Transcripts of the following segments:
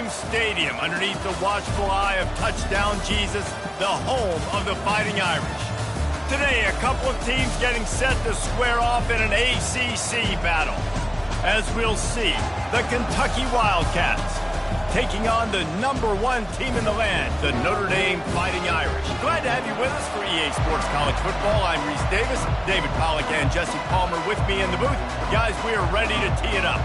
Dome Stadium, underneath the watchful eye of Touchdown Jesus, the home of the Fighting Irish. Today, a couple of teams getting set to square off in an ACC battle. As we'll see, the Kentucky Wildcats taking on the #1 team in the land, the Notre Dame Fighting Irish. Glad to have you with us for EA Sports College Football. I'm Reese Davis, David Pollack and Jesse Palmer with me in the booth. Guys, we are ready to tee it up.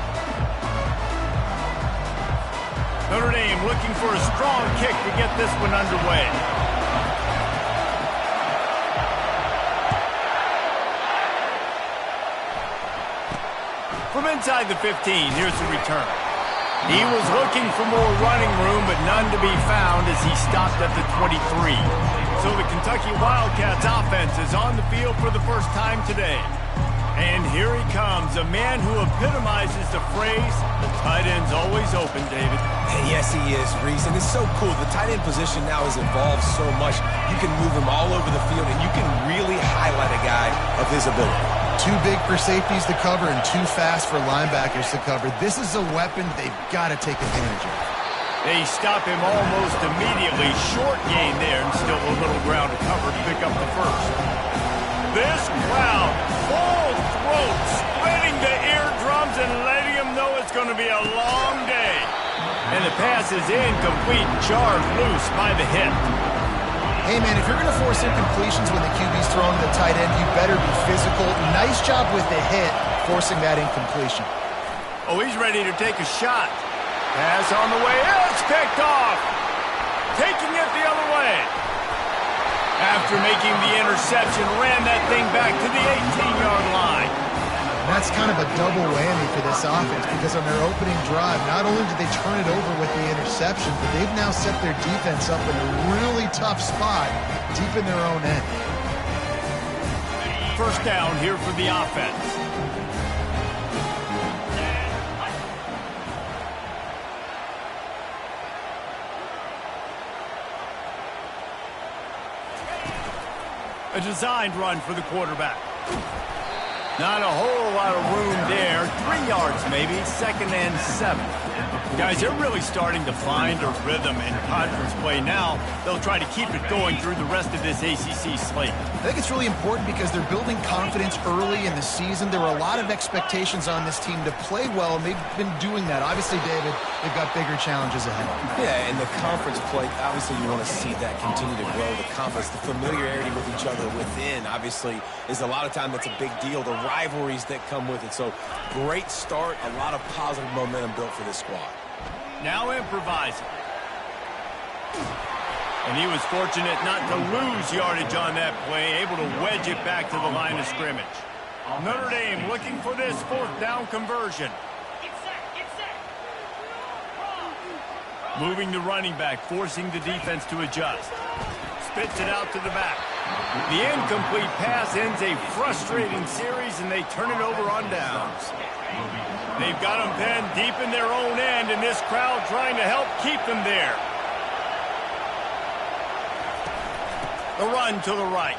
Notre Dame looking for a strong kick to get this one underway. From inside the 15, here's the return. He was looking for more running room, but none to be found as he stopped at the 23. So the Kentucky Wildcats offense is on the field for the first time today. And here he comes, a man who epitomizes the phrase, the tight end's always open, David. And yes, he is, Reese, and it's so cool. The tight end position now has evolved so much. You can move him all over the field, and you can really highlight a guy of his ability. Too big for safeties to cover and too fast for linebackers to cover. This is a weapon they've got to take advantage of. They stop him almost immediately. Short gain there, and still a little ground to cover to pick up the first. This crowd, full throat, spreading the eardrums and letting them know it's going to be a long day. And the pass is incomplete, charged loose by the hip. Hey, man, if you're going to force incompletions when the QB's throwing to the tight end, you better be physical. Nice job with the hit, forcing that incompletion. Oh, he's ready to take a shot. Pass on the way. It's picked off. Taking it the other way. After making the interception, ran that thing back to the 18-yard line. That's kind of a double whammy for this offense because on their opening drive, not only did they turn it over with the interception, but they've now set their defense up in a really tough spot deep in their own end. First down here for the offense. A designed run for the quarterback. Not a whole lot of room there. 3 yards maybe, 2nd and 7. Guys, they're really starting to find a rhythm in conference play now. They'll try to keep it going through the rest of this ACC slate. I think it's really important because they're building confidence early in the season. There were a lot of expectations on this team to play well, and they've been doing that. Obviously, David, they've got bigger challenges ahead. Yeah, and the conference play, obviously you want to see that continue to grow. The confidence, the familiarity with each other within, obviously, is a lot of time that's a big deal. The rivalries that come with it. So, great start, a lot of positive momentum built for this squad. Now improvising. And he was fortunate not to lose yardage on that play, able to wedge it back to the line of scrimmage. Notre Dame looking for this 4th down conversion. Moving the running back, forcing the defense to adjust. Spits it out to the back. The incomplete pass ends a frustrating series, and they turn it over on downs. They've got them pinned deep in their own end, and this crowd trying to help keep them there. The run to the right.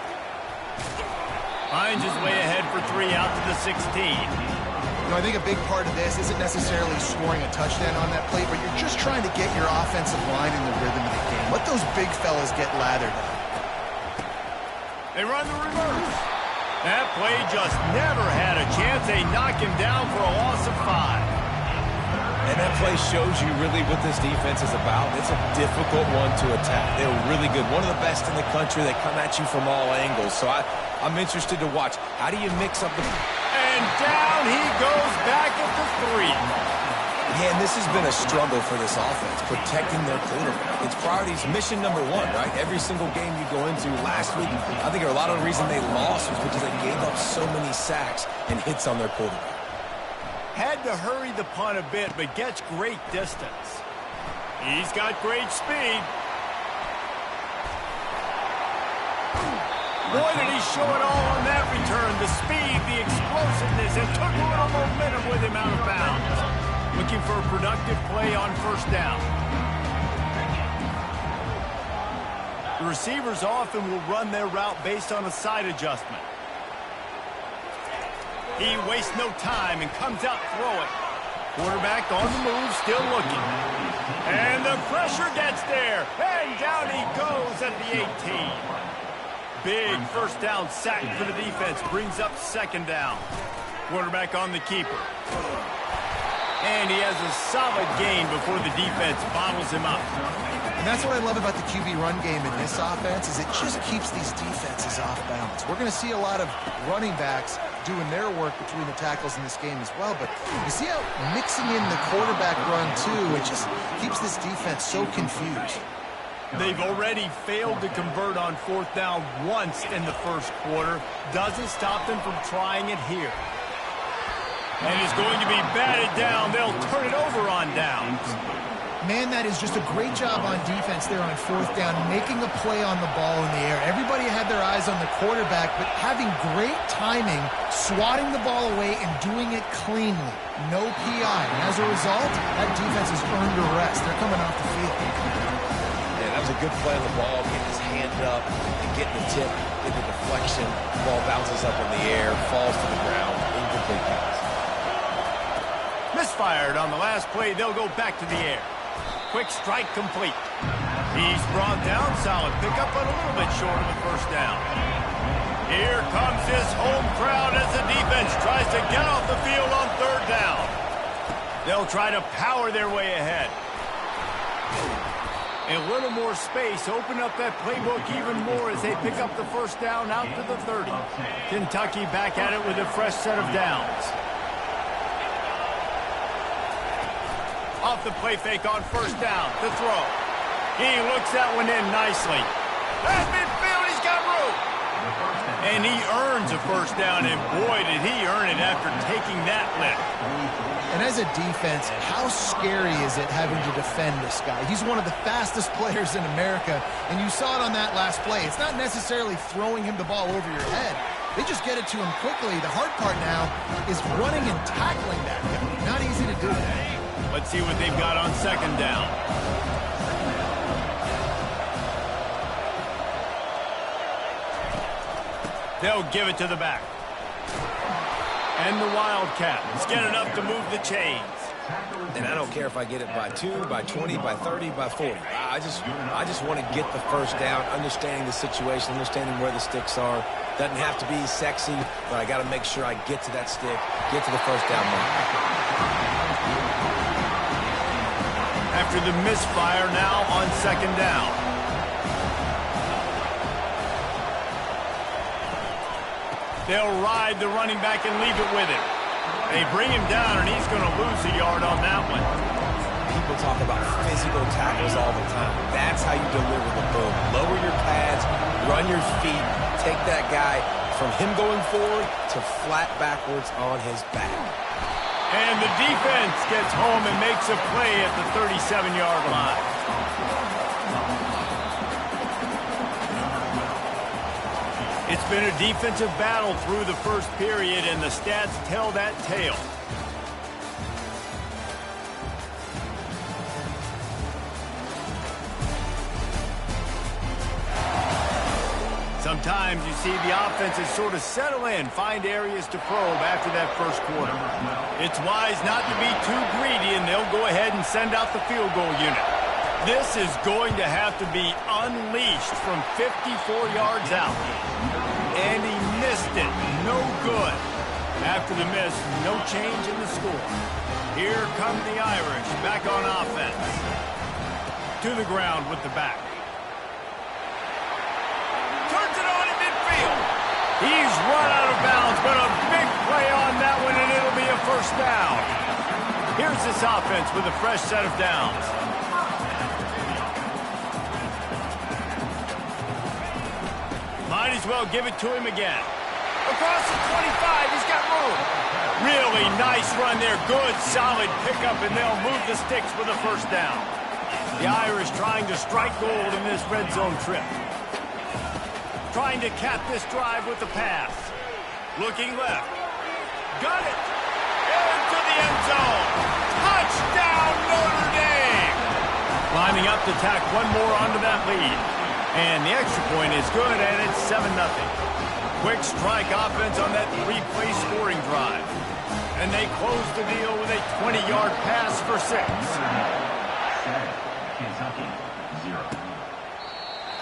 Finds his way ahead for 3 out to the 16. You know, I think a big part of this isn't necessarily scoring a touchdown on that play, but you're just trying to get your offensive line in the rhythm of the game. Let those big fellas get lathered up. They run the reverse. That play just never had a chance. They knock him down for a loss of 5. And that play shows you really what this defense is about. It's a difficult one to attack. They're really good. One of the best in the country. They come at you from all angles. So I'm interested to watch. How do you mix up the... And down he goes back at the 3. Yeah, and this has been a struggle for this offense, protecting their quarterback. It's priorities, mission #1, right? Every single game you go into. Last week, I think a lot of the reason they lost was because they gave up so many sacks and hits on their quarterback. Had to hurry the punt a bit, but gets great distance. He's got great speed. Boy, did he show it all on that return. The speed, the explosiveness, and took a little momentum with him out of bounds. Looking for a productive play on 1st down. The receivers often will run their route based on a side adjustment. He wastes no time and comes out throwing. Quarterback on the move, still looking. And pressure gets there, and down he goes at the 18. Big first down sack for the defense brings up second down. Quarterback on the keeper. And he has a solid gain before the defense bottles him up. And that's what I love about the QB run game in this offense is it just keeps these defenses off balance. We're going to see a lot of running backs doing their work between the tackles in this game as well. But you see how mixing in the quarterback run, too, it just keeps this defense so confused. They've already failed to convert on fourth down once in the first quarter. Doesn't stop them from trying it here. And it's going to be batted down. They'll turn it over on downs. Man, that is just a great job on defense there on fourth down, making a play on the ball in the air. Everybody had their eyes on the quarterback, but having great timing, swatting the ball away, and doing it cleanly. No PI. And as a result, that defense has earned a rest. They're coming off the field. Yeah, that was a good play on the ball, getting his hand up and getting the tip, getting the deflection. Ball bounces up in the air, falls to the ground, incomplete pass. Misfired on the last play. They'll go back to the air. Quick strike complete. He's brought down. Solid pickup, but a little bit short of the first down. Here comes his home crowd as the defense tries to get off the field on third down. They'll try to power their way ahead. A little more space. Open up that playbook even more as they pick up the first down out to the 30. Kentucky back at it with a fresh set of downs. Off the play fake on first down. The throw. He looks that one in nicely. At midfield, he's got room. And he earns a first down, and boy, did he earn it after taking that lift. And as a defense, how scary is it having to defend this guy? He's one of the fastest players in America, and you saw it on that last play. It's not necessarily throwing him the ball over your head. They just get it to him quickly. The hard part now is running and tackling that guy. Not easy to do that. Let's see what they've got on second down. They'll give it to the back. And the Wildcats get enough to move the chains. And I don't care if I get it by 2, by 20, by 30, by 40. I just want to get the first down, understanding the situation, understanding where the sticks are. Doesn't have to be sexy, but I got to make sure I get to that stick, get to the first down mark. After the misfire, now on second down. They'll ride the running back and leave it with him. They bring him down, and he's going to lose a yard on that one. People talk about physical tackles all the time. That's how you deliver the boom. Lower your pads, run your feet, take that guy from him going forward to flat backwards on his back. And the defense gets home and makes a play at the 37-yard line. It's been a defensive battle through the first period, and the stats tell that tale. Sometimes you see the offenses sort of settle in, find areas to probe after that first quarter. It's wise not to be too greedy, and they'll go ahead and send out the field goal unit. This is going to have to be unleashed from 54 yards out. And he missed it. No good. After the miss, no change in the score. Here come the Irish back on offense. To the ground with the back. Turns it on in midfield. He's run out of bounds, but a big play on that one, and it'll be a first down. Here's this offense with a fresh set of downs. Might as well give it to him again. Across the 25, he's got room. Really nice run there. Good, solid pickup, and they'll move the sticks with a first down. The Irish trying to strike gold in this red zone trip. Trying to cap this drive with the pass. Looking left. Got it. Into the end zone. Touchdown, Notre Dame. Lining up to tack one more onto that lead. And the extra point is good, and it's 7-0. Quick strike offense on that 3-play scoring drive. And they close the deal with a 20-yard pass for 6. Kentucky, 0.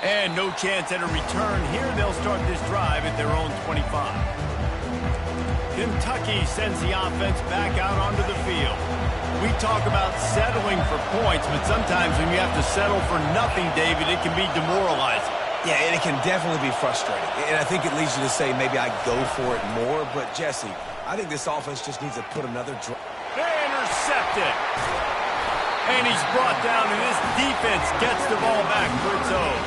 And no chance at a return here. They'll start this drive at their own 25. Kentucky sends the offense back out onto the field. We talk about settling for points, but sometimes when you have to settle for nothing, David, it can be demoralizing. Yeah, and it can definitely be frustrating. And I think it leads you to say maybe I go for it more. But, Jesse, I think this offense just needs to put another drive. Intercepted. And he's brought down, and this defense gets the ball back for its own.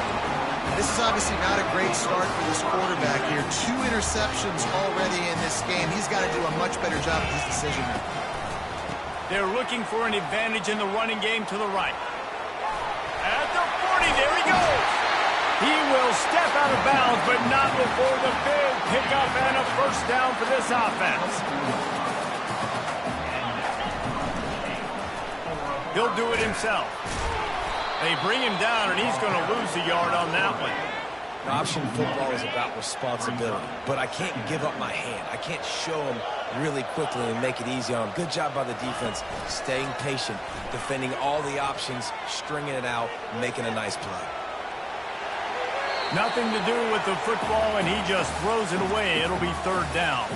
This is obviously not a great start for this quarterback here. 2 interceptions already in this game. He's got to do a much better job with his decision-making. They're looking for an advantage in the running game to the right. At the 40, there he goes. He will step out of bounds, but not before the big pickup and a first down for this offense. He'll do it himself. They bring him down, and he's going to lose a yard on that one. Option football is about responsibility, but I can't give up my hand. I can't show him really quickly and make it easy on him. Good job by the defense, staying patient, defending all the options, stringing it out, making a nice play. Nothing to do with the football, and he just throws it away. It'll be third down.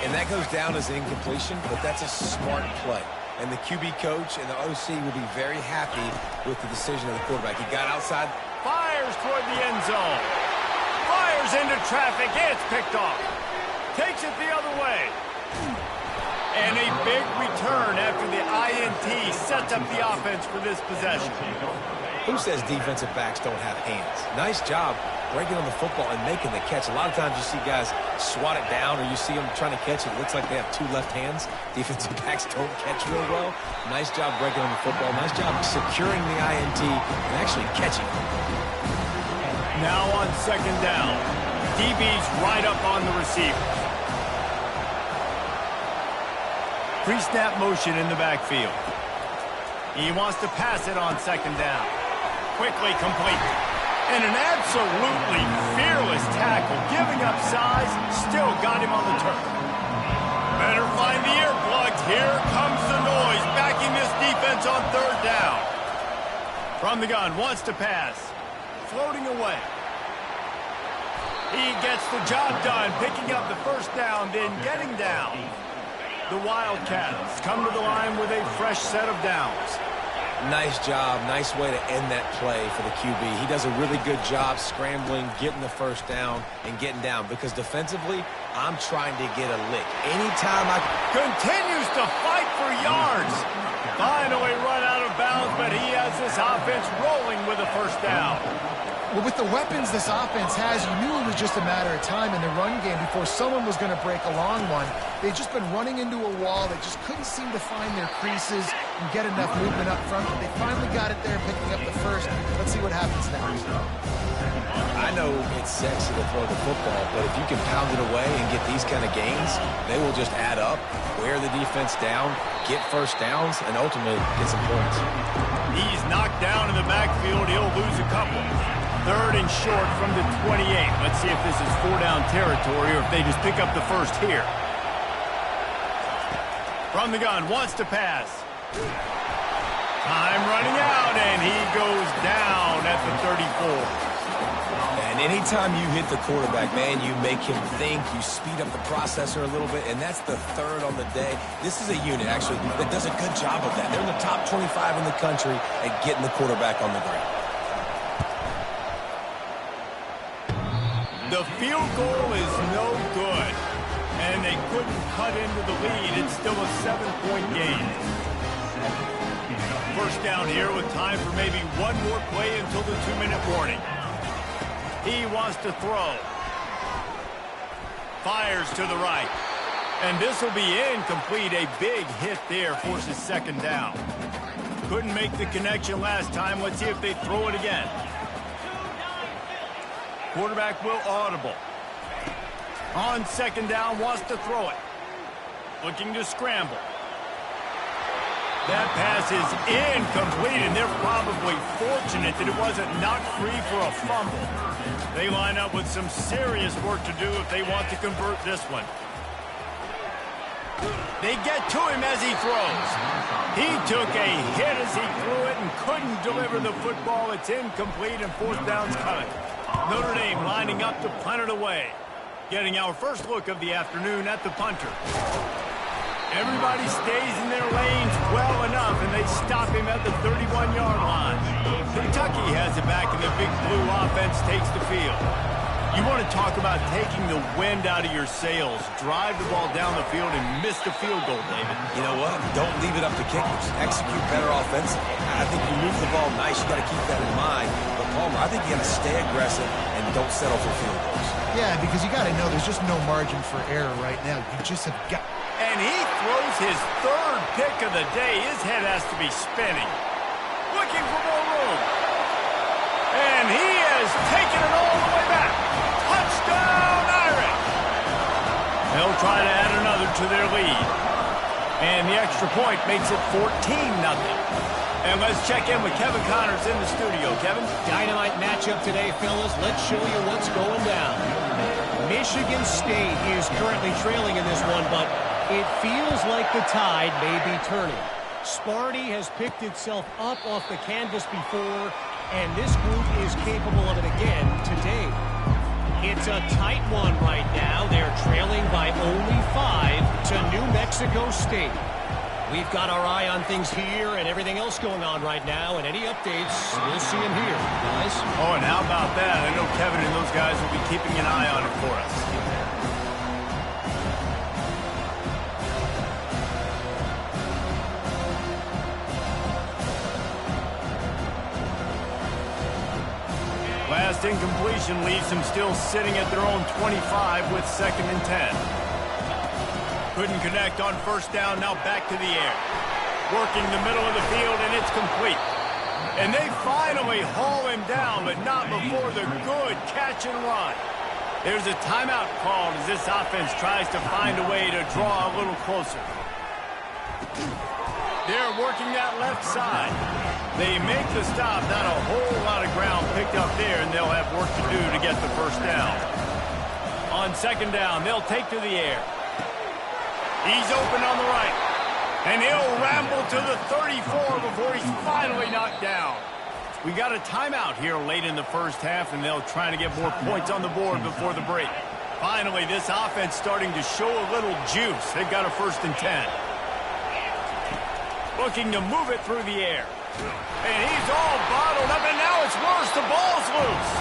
And that goes down as an incompletion, but that's a smart play. And the QB coach and the OC will be very happy with the decision of the quarterback. He got outside. Fires toward the end zone. Fires into traffic. It's picked off. Takes it the other way. And a big return after the INT sets up the offense for this possession. Who says defensive backs don't have hands? Nice job breaking on the football and making the catch. A lot of times you see guys swat it down or you see them trying to catch it. It looks like they have 2 left hands. Defensive backs don't catch real well. Nice job breaking on the football. Nice job securing the INT and actually catching it. Now on second down. DB's right up on the receivers. Pre-snap motion in the backfield. He wants to pass it on second down. Quickly complete. And an absolutely fearless tackle. Giving up size, still got him on the turf. Better find the earplugs. Here comes the noise, backing this defense on third down. From the gun, wants to pass. Floating away. He gets the job done, picking up the first down, then getting down. The Wildcats come to the line with a fresh set of downs. Nice job. Nice way to end that play for the QB. He does a really good job scrambling, getting the first down, and getting down. Because defensively, I'm trying to get a lick. Anytime I... Continues to fight for yards. Finally run out of bounds, but he has this offense rolling with a first down. Well, with the weapons this offense has, you knew it was just a matter of time in the run game before someone was going to break a long one. They've just been running into a wall. They just couldn't seem to find their creases and get enough movement up front, but they finally got it there, picking up the first. Let's see what happens next. I know it's sexy to throw the football, but if you can pound it away and get these kind of gains, they will just add up, wear the defense down, get first downs, and ultimately get some points. He's knocked down in the backfield. He'll lose a couple. Third and short from the 28. Let's see if this is 4-down territory or if they just pick up the first here. From the gun, wants to pass. Time running out, and he goes down at the 34. And anytime you hit the quarterback, man, you make him think, you speed up the processor a little bit, and that's the third on the day. This is a unit, actually, that does a good job of that. They're in the top 25 in the country at getting the quarterback on the ground. The field goal is no good, and they couldn't cut into the lead. It's still a 7-point game. First down here with time for maybe one more play until the 2-minute warning. He wants to throw. Fires to the right. And this will be incomplete. A big hit there forces second down. Couldn't make the connection last time. Let's see if they throw it again. Quarterback will audible. On second down, wants to throw it. Looking to scramble. That pass is incomplete, and they're probably fortunate that it wasn't knocked free for a fumble. They line up with some serious work to do if they want to convert this one. They get to him as he throws. He took a hit as he threw it and couldn't deliver deliver the football. It's incomplete and fourth down's coming. Notre Dame lining up to punt it away. Getting our first look of the afternoon at the punter. Everybody stays in their lanes well enough, and they stop him at the 31-yard line. Kentucky has it back, and the Big Blue offense takes the field. You want to talk about taking the wind out of your sails. Drive the ball down the field and miss the field goal, David. You know what? Don't leave it up to kickers. Execute better offensively. I think you move the ball nice. You got to keep that in mind. But, Palmer, I think you got to stay aggressive and don't settle for field goals. Yeah, because you got to know there's just no margin for error right now. You just have got... And he throws his third pick of the day. His head has to be spinning. Looking for more room. And he has taken it all the way back. Touchdown, Irish! They'll try to add another to their lead. And the extra point makes it 14-0. And let's check in with Kevin Connors in the studio. Kevin? Dynamite matchup today, fellas. Let's show you what's going down. Michigan State is currently trailing in this one, but it feels like the tide may be turning. Sparty has picked itself up off the canvas before, and this group is capable of it again today. It's a tight one right now. They're trailing by only 5 to New Mexico State. We've got our eye on things here and everything else going on right now, and any updates, we'll see them here, guys. Oh, and how about that? I know Kevin and those guys will be keeping an eye on it for us. Last incompletion leaves them still sitting at their own 25 with 2nd and 10. Couldn't connect on first down, now back to the air. Working the middle of the field, and it's complete. And they finally haul him down, but not before the good catch and run. There's a timeout called as this offense tries to find a way to draw a little closer. They're working that left side. They make the stop, not a whole lot of ground picked up there, and they'll have work to do to get the first down. On 2nd down, they'll take to the air. He's open on the right, and he'll ramble to the 34 before he's finally knocked down. We got a timeout here late in the first half, and they'll try to get more points on the board before the break. Finally, this offense starting to show a little juice. They've got a 1st and 10. Looking to move it through the air. And he's all bottled up, and now it's worse. The ball's loose.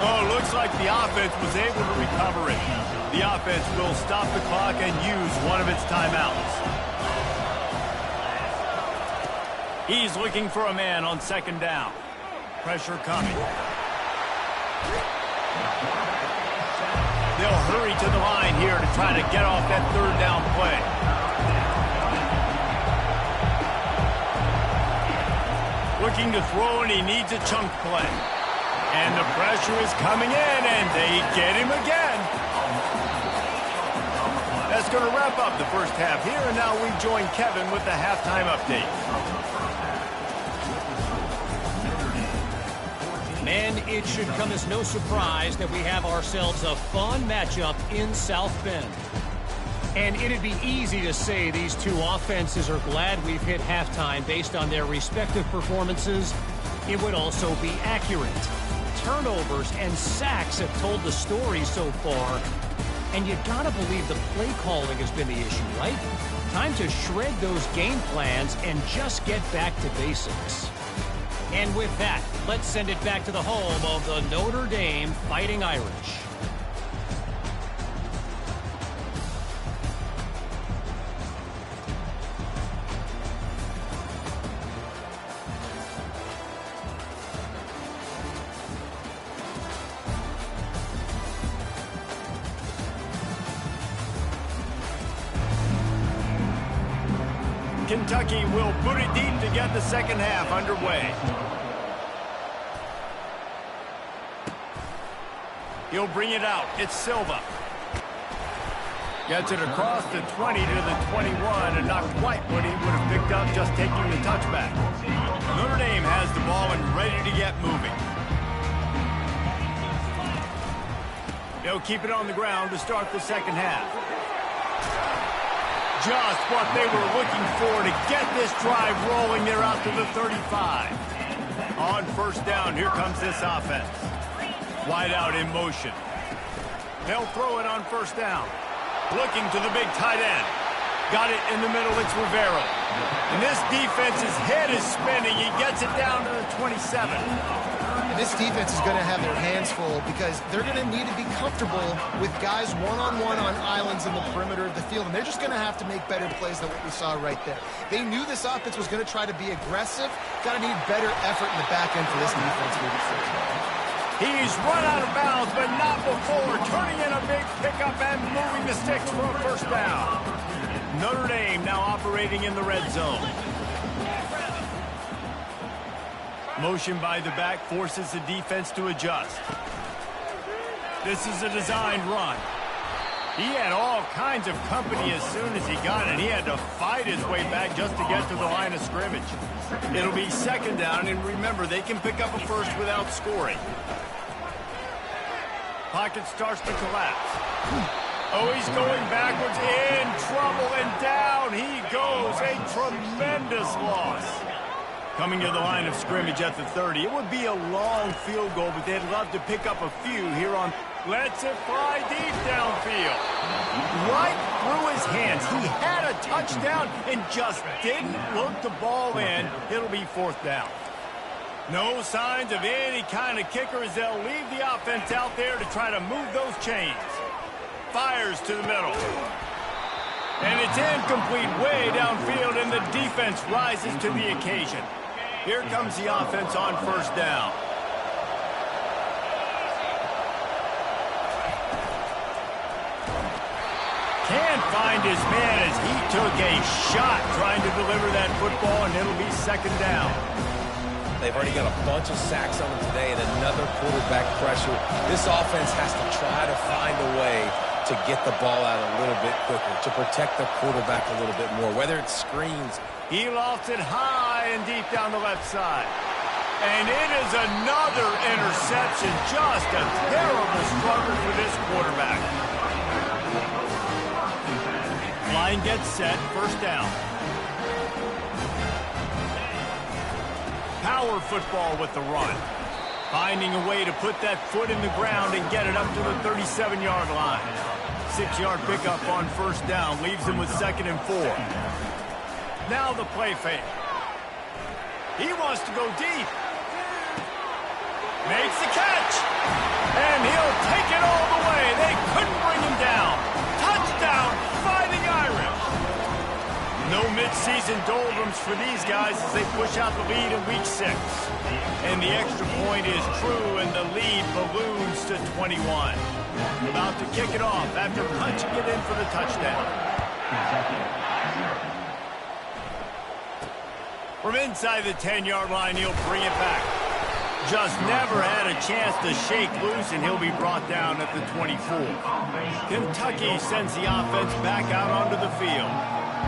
Oh, looks like the offense was able to recover it. The offense will stop the clock and use one of its timeouts. He's looking for a man on 2nd down. Pressure coming. They'll hurry to the line here to try to get off that 3rd down play. Looking to throw, and he needs a chunk play. And the pressure is coming in, and they get him again. That's going to wrap up the first half here, and now we join Kevin with the halftime update. Men, it should come as no surprise that we have ourselves a fun matchup in South Bend. And it'd be easy to say these two offenses are glad we've hit halftime based on their respective performances. It would also be accurate. Turnovers and sacks have told the story so far. And you gotta believe the play calling has been the issue, right? Time to shred those game plans and just get back to basics. And with that, let's send it back to the home of the Notre Dame Fighting Irish. Kentucky will boot it deep to get the second half underway. He'll bring it out. It's Silva. Gets it across the 20 to the 21 and not quite what he would have picked up just taking the touchback. Notre Dame has the ball and ready to get moving. They'll keep it on the ground to start the second half. Just what they were looking for to get this drive rolling. They're out to the 35. on first down. Here comes this offense. Wide out in motion. They'll throw it on first down. Looking to the big tight end. Got it in the middle. It's Rivera. And this defense's head is spinning. He gets it down to the 27. This defense is going to have their hands full because they're going to need to be comfortable with guys one-on-one on islands in the perimeter of the field, and they're just going to have to make better plays than what we saw right there. They knew this offense was going to try to be aggressive. Got to need better effort in the back end for this defense moving forward. He's run out of bounds, but not before turning in a big pickup and moving the sticks for a first down. Notre Dame now operating in the red zone. Motion by the back forces the defense to adjust. This is a designed run. He had all kinds of company as soon as he got it. He had to fight his way back just to get to the line of scrimmage. It'll be second down, and remember, they can pick up a first without scoring. Pocket starts to collapse. Oh, he's going backwards, in trouble, and down he goes. A tremendous loss. Coming to the line of scrimmage at the 30. It would be a long field goal, but they'd love to pick up a few here on Let's It Fly deep downfield. Right through his hands. He had a touchdown and just didn't look the ball in. It'll be fourth down. No signs of any kind of kicker as they'll leave the offense out there to try to move those chains. Fires to the middle. And it's incomplete way downfield, and the defense rises to the occasion. Here comes the offense on first down. Can't find his man as he took a shot trying to deliver that football, and it'll be second down. They've already got a bunch of sacks on them today and another quarterback pressure. This offense has to try to find a way to get the ball out a little bit quicker, to protect the quarterback a little bit more, whether it's screens. He lofts it high and deep down the left side. And it is another interception. Just a terrible struggle for this quarterback. Line gets set, first down. Power football with the run. Finding a way to put that foot in the ground and get it up to the 37-yard line. 6-yard pickup on first down leaves him with 2nd and 4. Now the play fake. He wants to go deep. Makes the catch. And he'll take it all the way. They couldn't bring him down. Touchdown, Fighting Irish. No midseason doldrums for these guys as they push out the lead in week 6. And the extra point is true, and the lead balloons to 21. About to kick it off after punching it in for the touchdown. From inside the 10-yard line, he'll bring it back. Just never had a chance to shake loose, and he'll be brought down at the 24. Kentucky sends the offense back out onto the field.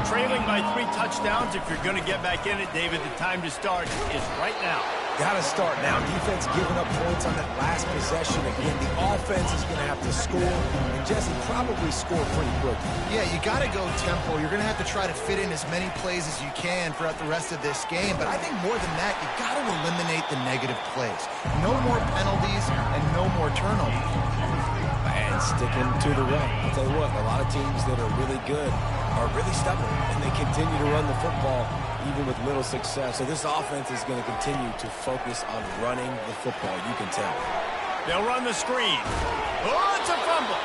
Trailing by 3 touchdowns. If you're going to get back in it, David, the time to start is right now. Got to start now. Defense giving up points on that last possession. Again, the offense is going to have to score, and Jesse probably score pretty quick. Yeah, you got to go tempo. You're going to have to try to fit in as many plays as you can throughout the rest of this game. But I think more than that, you got to eliminate the negative plays. No more penalties and no more turnovers. And sticking to the run. I'll tell you what, a lot of teams that are really good are really stubborn, and they continue to run the football even with little success. So this offense is going to continue to focus on running the football. You can tell. They'll run the screen. Oh, it's a fumble.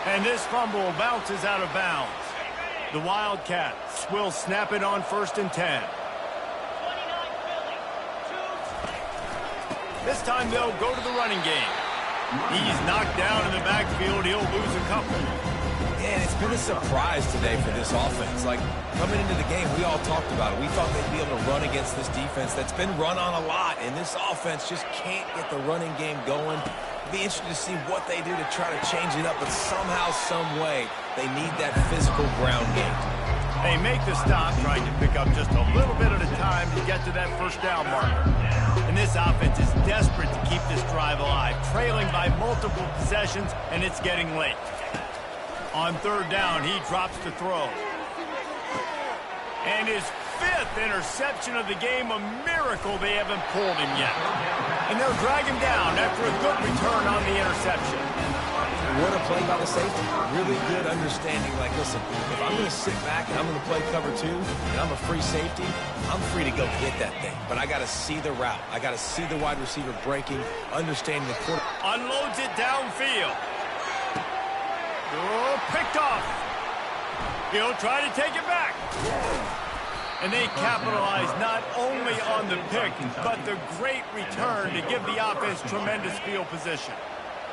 And this fumble bounces out of bounds. The Wildcats will snap it on 1st and 10. This time they'll go to the running game. He's knocked down in the backfield. He'll lose a couple. And it's been a surprise today for this offense. Like, coming into the game, we all talked about it. We thought they'd be able to run against this defense that's been run on a lot, and this offense just can't get the running game going. It'll be interesting to see what they do to try to change it up, but somehow, some way, they need that physical ground game. They make the stop, trying to pick up just a little bit at a time to get to that first down marker. And this offense is desperate to keep this drive alive, trailing by multiple possessions, and it's getting late. On 3rd down, he drops to throw. And his 5th fifth interception of the game. A miracle they haven't pulled him yet. And they'll drag him down after a good return on the interception. What a play by the safety. Really good understanding. Like, listen, if I'm going to sit back and I'm going to play cover two and I'm a free safety, I'm free to go get that thing. But I got to see the route. I got to see the wide receiver breaking, understanding the quarter. Unloads it downfield. Oh, picked off. He'll try to take it back. And they capitalize not only on the pick, but the great return to give the offense tremendous field position.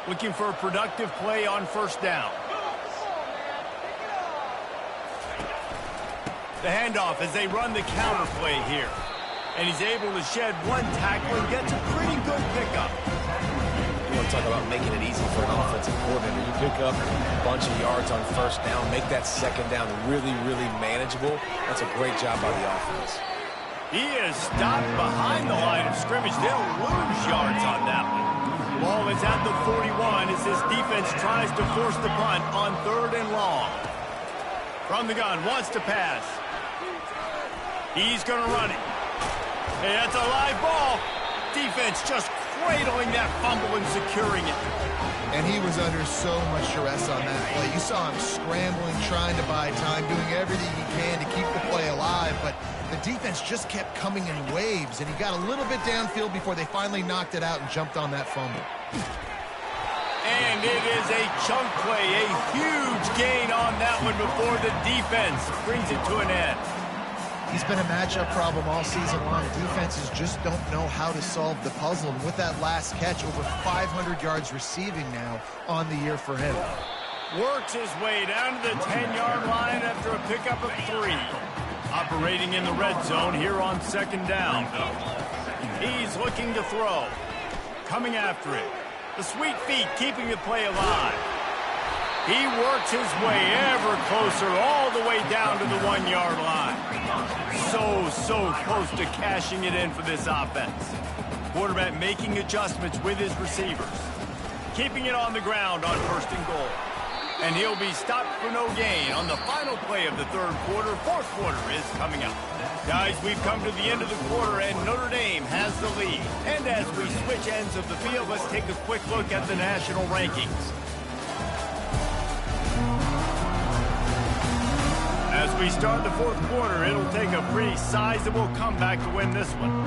Looking for a productive play on first down. The handoff as they run the counter play here. And he's able to shed one tackle and gets a pretty good pickup. You want to talk about making it easy for an offensive coordinator. You pick up a bunch of yards on first down, make that second down really, really manageable. That's a great job by the offense. He is stopped behind the line of scrimmage. They'll lose yards on that one. Ball is at the 41 as his defense tries to force the punt on 3rd and long. From the gun, wants to pass. He's going to run it. Hey, that's a live ball. Defense just cradling that fumble and securing it. And he was under so much duress on that play. You saw him scrambling, trying to buy time, doing everything he can to keep the play alive, but the defense just kept coming in waves, and he got a little bit downfield before they finally knocked it out and jumped on that fumble. And it is a chunk play, a huge gain on that one before the defense brings it to an end. He's been a matchup problem all season long. Defenses just don't know how to solve the puzzle, and with that last catch, over 500 yards receiving now on the year for him. Works his way down to the 10-yard line after a pickup of 3. Operating in the red zone here on 2nd down. He's looking to throw. Coming after it. The sweet feet keeping the play alive. He works his way ever closer all the way down to the 1-yard line. So close to cashing it in for this offense. Quarterback making adjustments with his receivers. Keeping it on the ground on 1st and goal. And he'll be stopped for no gain on the final play of the 3rd quarter. 4th quarter is coming up. Guys, we've come to the end of the quarter, and Notre Dame has the lead. And as we switch ends of the field, let's take a quick look at the national rankings. As we start the 4th quarter, it'll take a pretty sizable comeback to win this one.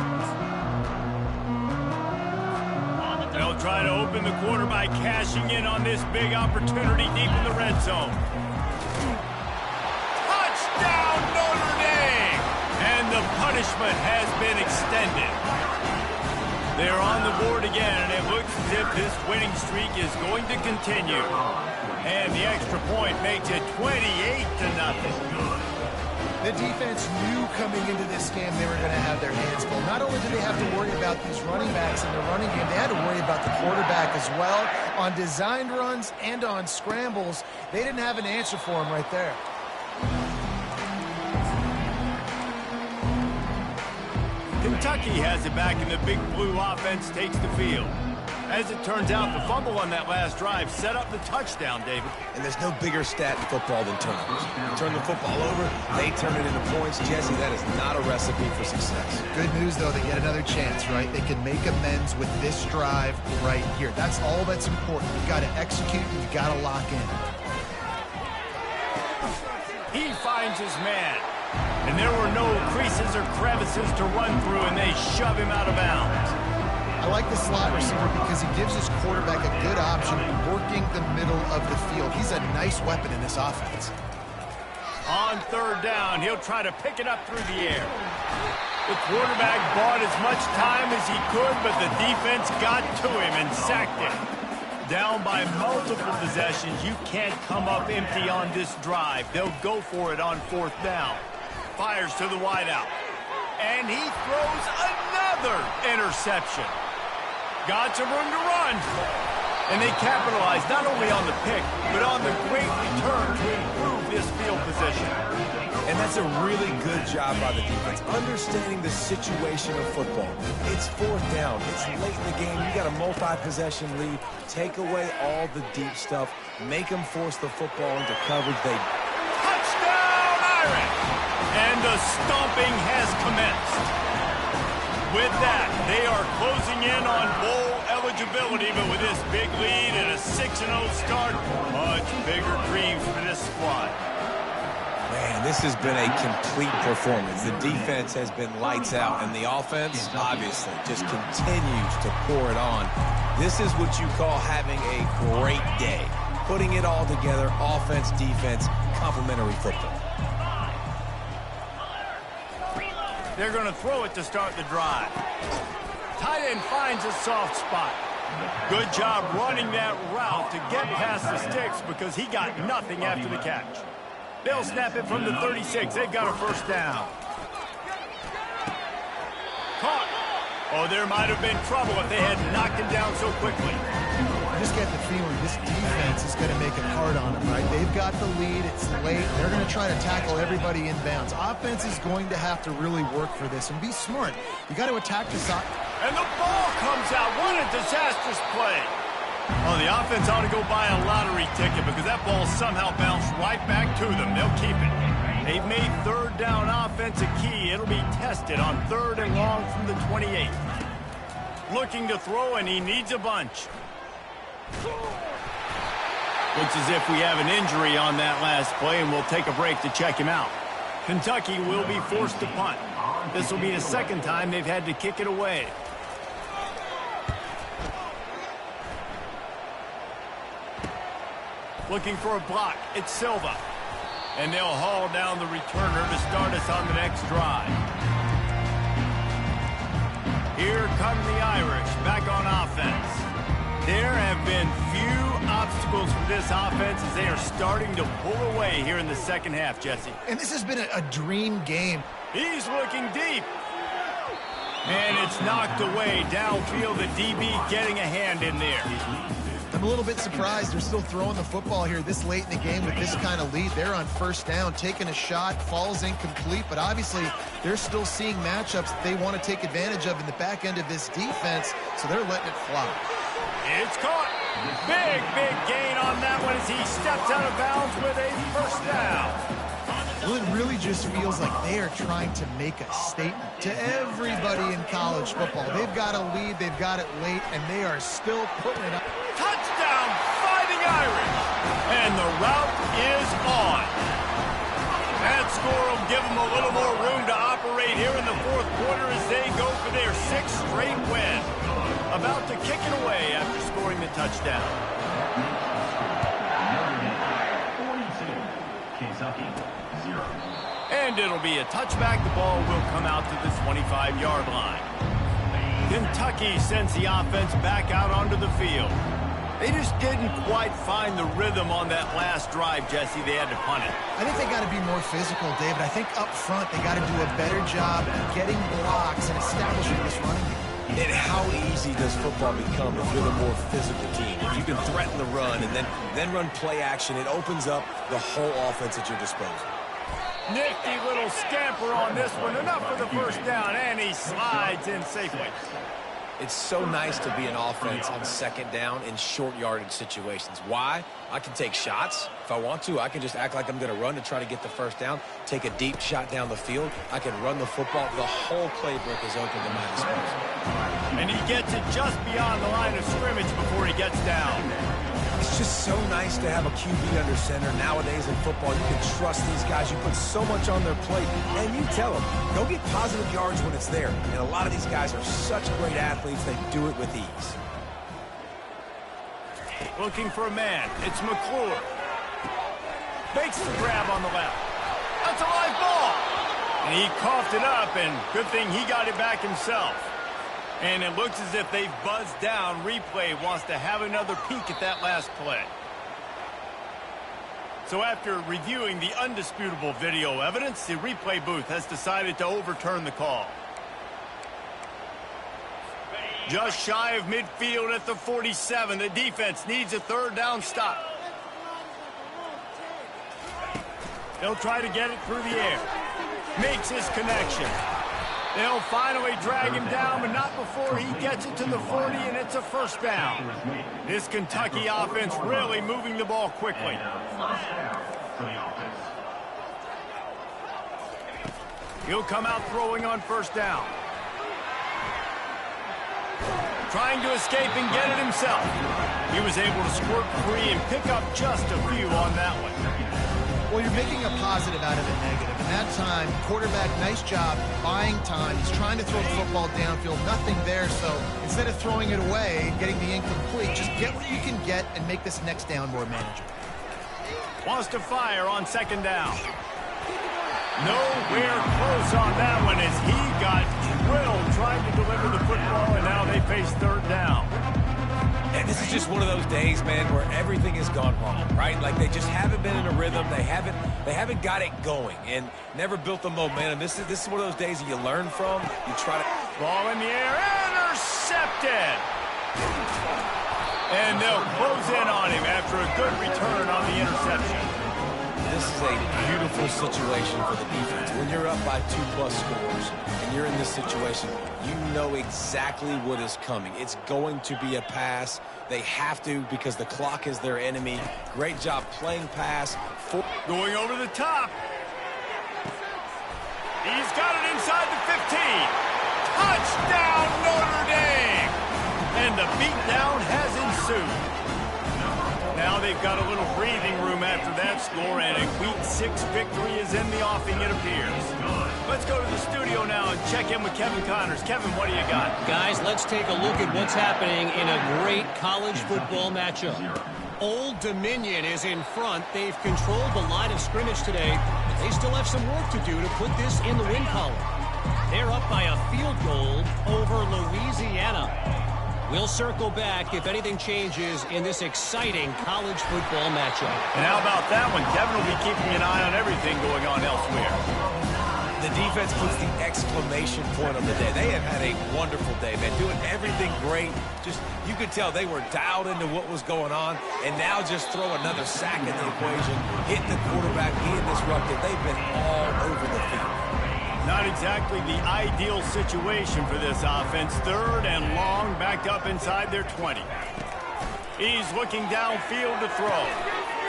They'll try to open the quarter by cashing in on this big opportunity deep in the red zone. Touchdown, Notre Dame! And the punishment has been extended. They're on the board again, and it looks as if this winning streak is going to continue. And the extra point makes it 28-0. The defense knew coming into this game they were going to have their hands full. Not only did they have to worry about these running backs in the running game, they had to worry about the quarterback as well. On designed runs and on scrambles, they didn't have an answer for him right there. Kentucky has it back, and the Big Blue offense takes the field. As it turns out, the fumble on that last drive set up the touchdown, David. And there's no bigger stat in football than turnovers. You turn the football over, they turn it into points. Jesse, that is not a recipe for success. Good news, though, they get another chance, right? They can make amends with this drive right here. That's all that's important. You got to execute, and you got to lock in. He finds his man. And there were no creases or crevices to run through, and they shove him out of bounds. I like the slot receiver because he gives his quarterback a good option working the middle of the field. He's a nice weapon in this offense. On 3rd down, he'll try to pick it up through the air. The quarterback bought as much time as he could, but the defense got to him and sacked him. Down by multiple possessions, you can't come up empty on this drive. They'll go for it on 4th down. Fires to the wideout. And he throws another interception. Got some room to run. And they capitalize not only on the pick, but on the great return to improve this field position. And that's a really good job by the defense, understanding the situation of football. It's 4th down. It's late in the game. You got a multi-possession lead. Take away all the deep stuff. Make them force the football into coverage. Touchdown, Irish! And The stomping has commenced. With that, they are closing in on bowl eligibility, but with this big lead and a 6-0 start, much bigger dreams for this squad. Man, this has been a complete performance. The defense has been lights out, and the offense, obviously, just continues to pour it on. This is what you call having a great day. Putting it all together, offense, defense, complementary football. They're going to throw it to start the drive. Tight end finds a soft spot. Good job running that route to get past the sticks because he got nothing after the catch. They'll snap it from the 36. They've got a first down. Caught. Oh, there might have been trouble if they had knocked him down so quickly. I just get the feeling this defense is going to make it hard on them, right? They've got the lead. It's late. They're going to try to tackle everybody inbounds. Offense is going to have to really work for this and be smart. You got to attack this. And the ball comes out. What a disastrous play. Oh, the offense ought to go buy a lottery ticket because that ball somehow bounced right back to them. They'll keep it. They've made third down offense a key. It'll be tested on 3rd and long from the 28. Looking to throw, and he needs a bunch. Looks as if we have an injury on that last play, and we'll take a break to check him out. Kentucky will be forced to punt. This will be the second time they've had to kick it away. Looking for a block. It's Silva. And they'll haul down the returner to start us on the next drive. Here come the Irish back on offense. There have been few obstacles for this offense as they are starting to pull away here in the second half, Jesse. And this has been a dream game. He's looking deep. And it's knocked away downfield. The DB getting a hand in there. I'm a little bit surprised they're still throwing the football here this late in the game with this kind of lead. They're on first down, taking a shot, falls incomplete, but obviously they're still seeing matchups that they want to take advantage of in the back end of this defense, so they're letting it fly. It's caught. Big gain on that one as he steps out of bounds with a first down. Well, it really just feels like they are trying to make a statement to everybody in college football. They've got a lead, they've got it late, and they are still putting it up. Touchdown, Fighting Irish! And the route is on. That score will give them a little more room to operate here in the fourth quarter as they go for their 6th straight win. About to kick it away after scoring the touchdown. And it'll be a touchback. The ball will come out to the 25-yard line. Kentucky sends the offense back out onto the field. They just didn't quite find the rhythm on that last drive, Jesse. They had to punt it. I think they got to be more physical, David. I think up front they got to do a better job getting blocks and establishing this running game. And how easy does football become if you're the more physical team? If you can threaten the run and then run play action, it opens up the whole offense at your disposal. Nifty little scamper on this one. Enough for the first down, and he slides in safely. It's so nice to be an offense on second down in short yardage situations. Why? I can take shots. If I want to, I can just act like I'm going to run to try to get the first down, take a deep shot down the field. I can run the football. The whole playbook is open to my disposal. And he gets it just beyond the line of scrimmage before he gets down. It's just so nice to have a QB under center. Nowadays in football, you can trust these guys. You put so much on their plate, and you tell them, go get positive yards when it's there. And a lot of these guys are such great athletes, they do it with ease. Looking for a man. It's McClure. Makes the grab on the left. That's a live ball. And he coughed it up, and good thing he got it back himself. And it looks as if they've buzzed down. Replay wants to have another peek at that last play. So after reviewing the undisputable video evidence, the replay booth has decided to overturn the call. Just shy of midfield at the 47. The defense needs a third down stop. They'll try to get it through the air. Makes his connection. They'll finally drag him down, but not before he gets it to the 40, and it's a first down. This Kentucky offense really moving the ball quickly. He'll come out throwing on first down. Trying to escape and get it himself. He was able to squirt free and pick up just a few on that one. Well, you're making a positive out of a negative. And that time, quarterback, nice job buying time. He's trying to throw the football downfield. Nothing there. So instead of throwing it away and getting the incomplete, just get what you can get and make this next down more manageable. Wants to fire on second down. Nowhere close on that one as he got drilled trying to deliver the football, and now they face third down. And this is just one of those days, man, where everything has gone wrong, right? Like they just haven't been in a rhythm. They haven't got it going and never built the momentum. This is one of those days that you learn from. You try to... Ball in the air, intercepted. And they'll close in on him after a good return on the interception. This is a beautiful situation for the defense. When you're up by 2+ scores and you're in this situation, you know exactly what is coming. It's going to be a pass. They have to because the clock is their enemy. Great job playing pass. Going over the top. He's got it inside the 15. Touchdown, Notre Dame! And the beatdown has ensued. Now they've got a little breathing room after that score, and a Week 6 victory is in the offing, it appears. Let's go to the studio now and check in with Kevin Connors. Kevin, what do you got? Guys, let's take a look at what's happening in a great college football matchup. Old Dominion is in front. They've controlled the line of scrimmage today, but they still have some work to do to put this in the win column. They're up by a field goal over Louisiana. We'll circle back if anything changes in this exciting college football matchup. And how about that one? Kevin will be keeping an eye on everything going on elsewhere. The defense puts the exclamation point on the day. They have had a wonderful day, man, doing everything great. Just, you could tell they were dialed into what was going on, and now just throw another sack in the equation, hit the quarterback, being disrupted. They've been all over the field. Not exactly the ideal situation for this offense. Third and long, backed up inside their 20. He's looking downfield to throw.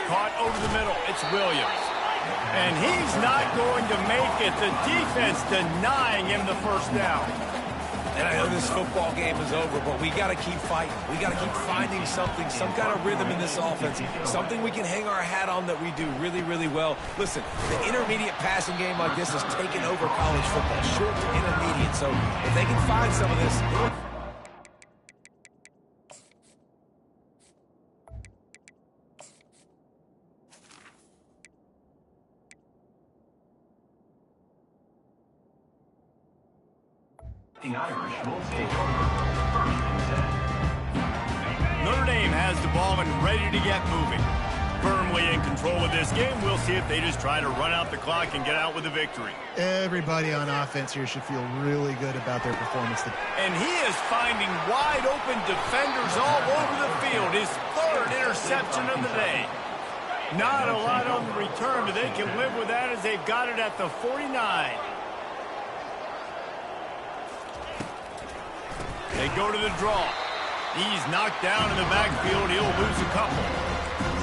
Caught over the middle. It's Williams. And he's not going to make it. The defense denying him the first down. And I know this football game is over, but we got to keep fighting. We got to keep finding something, some kind of rhythm in this offense, something we can hang our hat on that we do really, really well. Listen, the intermediate passing game like this has taken over college football, short to intermediate. So if they can find some of this... The Irish will take over first and 10. Notre Dame has the ball and ready to get moving. Firmly in control of this game. We'll see if they just try to run out the clock and get out with a victory. Everybody on offense here should feel really good about their performance. And he is finding wide open defenders all over the field. His third interception of the day. Not a lot on the return, but they can live with that as they've got it at the 49. They go to the draw. He's knocked down in the backfield. He'll lose a couple.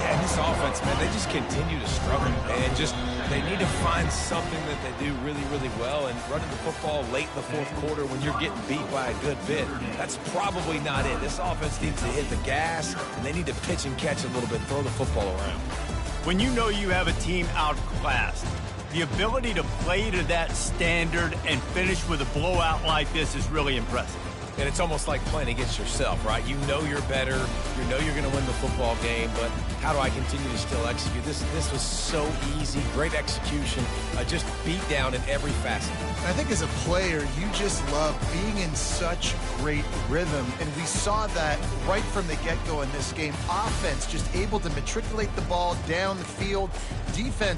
Yeah, this offense, man, they just continue to struggle. And just, they need to find something that they do really, really well. And running the football late in the fourth quarter when you're getting beat by a good bit, that's probably not it. This offense needs to hit the gas, and they need to pitch and catch a little bit, throw the football around. When you know you have a team outclassed, the ability to play to that standard and finish with a blowout like this is really impressive. And it's almost like playing against yourself, right? You know you're better. You know you're going to win the football game, but how do I continue to still execute? This was so easy. Great execution. Just beat down in every facet. I think as a player, you just love being in such great rhythm, and we saw that right from the get-go in this game. Offense just able to matriculate the ball down the field. Defense